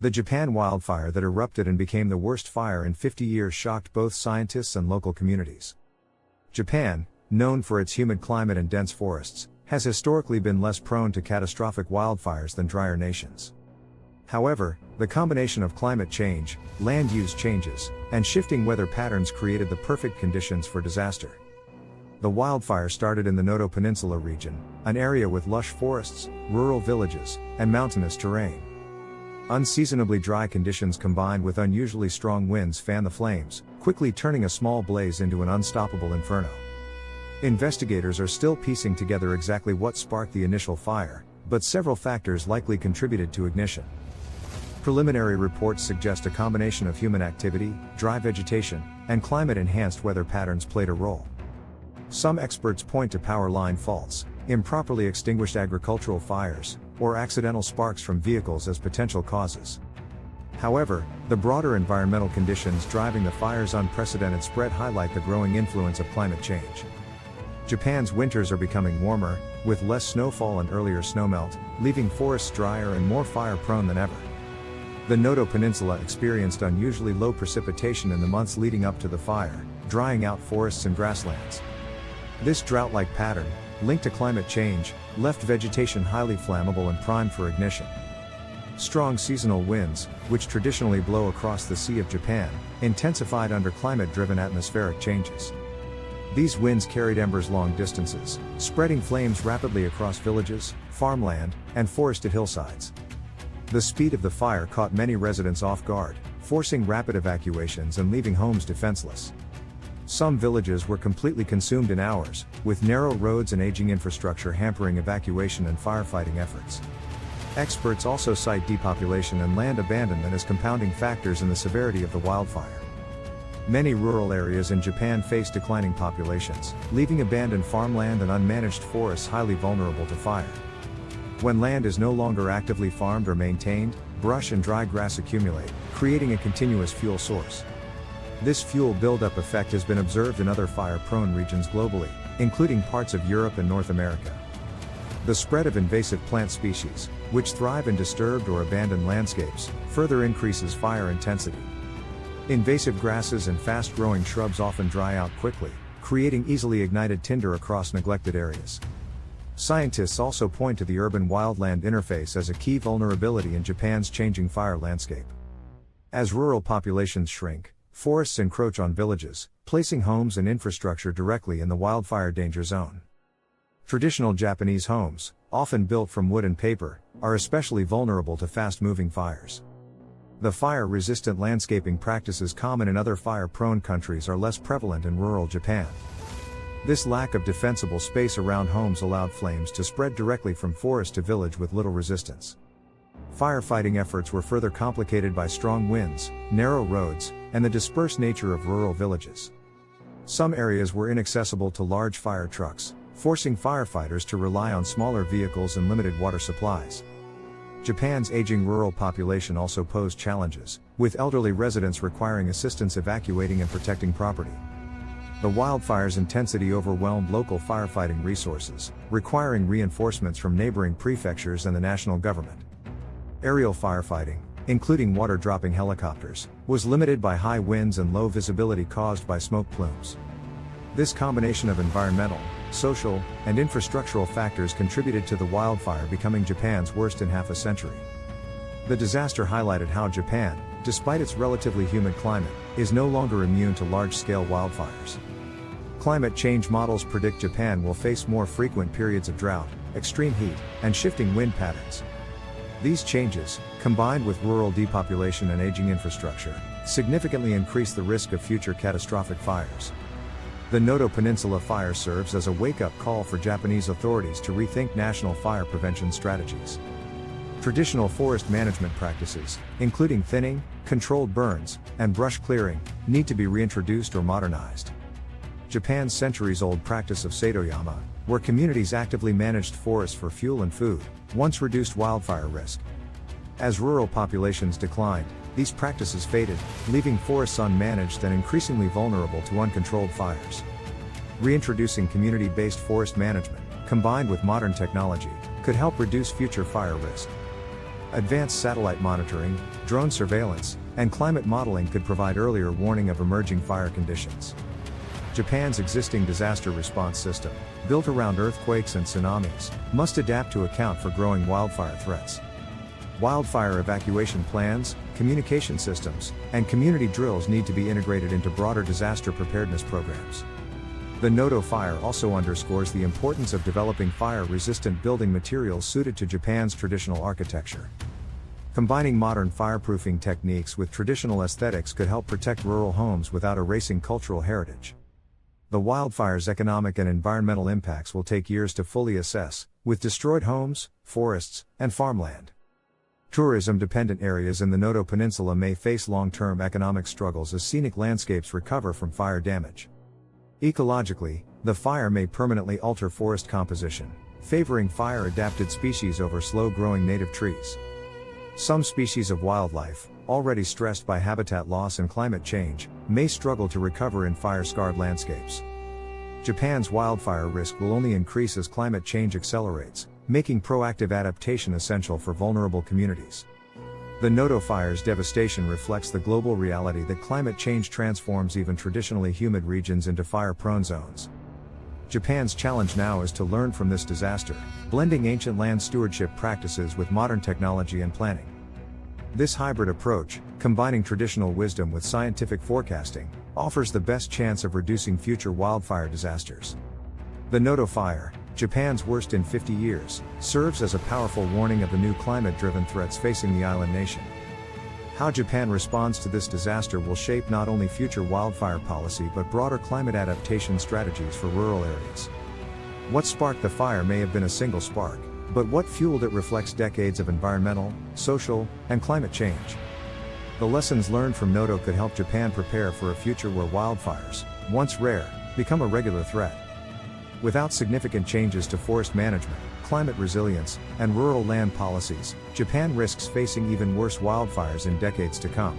The Japan wildfire that erupted and became the worst fire in 50 years shocked both scientists and local communities. Japan, known for its humid climate and dense forests, has historically been less prone to catastrophic wildfires than drier nations. However, the combination of climate change, land use changes, and shifting weather patterns created the perfect conditions for disaster. The wildfire started in the Noto Peninsula region, an area with lush forests, rural villages, and mountainous terrain. Unseasonably dry conditions combined with unusually strong winds fan the flames, quickly turning a small blaze into an unstoppable inferno. Investigators are still piecing together exactly what sparked the initial fire, but several factors likely contributed to ignition. Preliminary reports suggest a combination of human activity, dry vegetation, and climate-enhanced weather patterns played a role. Some experts point to power line faults, improperly extinguished agricultural fires, or accidental sparks from vehicles as potential causes. However, the broader environmental conditions driving the fire's unprecedented spread highlight the growing influence of climate change. Japan's winters are becoming warmer, with less snowfall and earlier snowmelt, leaving forests drier and more fire-prone than ever. The Noto Peninsula experienced unusually low precipitation in the months leading up to the fire, drying out forests and grasslands. This drought-like pattern, linked to climate change, left vegetation highly flammable and primed for ignition. Strong seasonal winds, which traditionally blow across the Sea of Japan, intensified under climate-driven atmospheric changes. These winds carried embers long distances, spreading flames rapidly across villages, farmland, and forested hillsides. The speed of the fire caught many residents off guard, forcing rapid evacuations and leaving homes defenseless. Some villages were completely consumed in hours, with narrow roads and aging infrastructure hampering evacuation and firefighting efforts. Experts also cite depopulation and land abandonment as compounding factors in the severity of the wildfire. Many rural areas in Japan face declining populations, leaving abandoned farmland and unmanaged forests highly vulnerable to fire. When land is no longer actively farmed or maintained, brush and dry grass accumulate, creating a continuous fuel source. This fuel buildup effect has been observed in other fire-prone regions globally, including parts of Europe and North America. The spread of invasive plant species, which thrive in disturbed or abandoned landscapes, further increases fire intensity. Invasive grasses and fast-growing shrubs often dry out quickly, creating easily ignited tinder across neglected areas. Scientists also point to the urban-wildland interface as a key vulnerability in Japan's changing fire landscape. As rural populations shrink, forests encroach on villages, placing homes and infrastructure directly in the wildfire danger zone. Traditional Japanese homes, often built from wood and paper, are especially vulnerable to fast-moving fires. The fire-resistant landscaping practices common in other fire-prone countries are less prevalent in rural Japan. This lack of defensible space around homes allowed flames to spread directly from forest to village with little resistance. Firefighting efforts were further complicated by strong winds, narrow roads, and the dispersed nature of rural villages. Some areas were inaccessible to large fire trucks, forcing firefighters to rely on smaller vehicles and limited water supplies. Japan's aging rural population also posed challenges, with elderly residents requiring assistance evacuating and protecting property. The wildfire's intensity overwhelmed local firefighting resources, requiring reinforcements from neighboring prefectures and the national government. Aerial firefighting, including water-dropping helicopters, was limited by high winds and low visibility caused by smoke plumes. This combination of environmental, social, and infrastructural factors contributed to the wildfire becoming Japan's worst in half a century. The disaster highlighted how Japan, despite its relatively humid climate, is no longer immune to large-scale wildfires. Climate change models predict Japan will face more frequent periods of drought, extreme heat, and shifting wind patterns. These changes, combined with rural depopulation and aging infrastructure, significantly increase the risk of future catastrophic fires. The Noto Peninsula fire serves as a wake-up call for Japanese authorities to rethink national fire prevention strategies. Traditional forest management practices, including thinning, controlled burns, and brush clearing, need to be reintroduced or modernized. Japan's centuries-old practice of seitoyama, where communities actively managed forests for fuel and food, once reduced wildfire risk. As rural populations declined, these practices faded, leaving forests unmanaged and increasingly vulnerable to uncontrolled fires. Reintroducing community-based forest management, combined with modern technology, could help reduce future fire risk. Advanced satellite monitoring, drone surveillance, and climate modeling could provide earlier warning of emerging fire conditions. Japan's existing disaster response system, built around earthquakes and tsunamis, must adapt to account for growing wildfire threats. Wildfire evacuation plans, communication systems, and community drills need to be integrated into broader disaster preparedness programs. The Noto fire also underscores the importance of developing fire-resistant building materials suited to Japan's traditional architecture. Combining modern fireproofing techniques with traditional aesthetics could help protect rural homes without erasing cultural heritage. The wildfire's economic and environmental impacts will take years to fully assess, with destroyed homes, forests, and farmland. Tourism-dependent areas in the Noto Peninsula may face long-term economic struggles as scenic landscapes recover from fire damage. Ecologically, the fire may permanently alter forest composition, favoring fire-adapted species over slow-growing native trees. Some species of wildlife, already stressed by habitat loss and climate change, may struggle to recover in fire-scarred landscapes. Japan's wildfire risk will only increase as climate change accelerates, making proactive adaptation essential for vulnerable communities. The Noto fire's devastation reflects the global reality that climate change transforms even traditionally humid regions into fire-prone zones. Japan's challenge now is to learn from this disaster, blending ancient land stewardship practices with modern technology and planning. This hybrid approach, combining traditional wisdom with scientific forecasting, offers the best chance of reducing future wildfire disasters. The Noto fire, Japan's worst in 50 years, serves as a powerful warning of the new climate-driven threats facing the island nation. How Japan responds to this disaster will shape not only future wildfire policy but broader climate adaptation strategies for rural areas. What sparked the fire may have been a single spark, but what fueled it reflects decades of environmental, social, and climate change. The lessons learned from Noto could help Japan prepare for a future where wildfires, once rare, become a regular threat. Without significant changes to forest management, climate resilience, and rural land policies, Japan risks facing even worse wildfires in decades to come.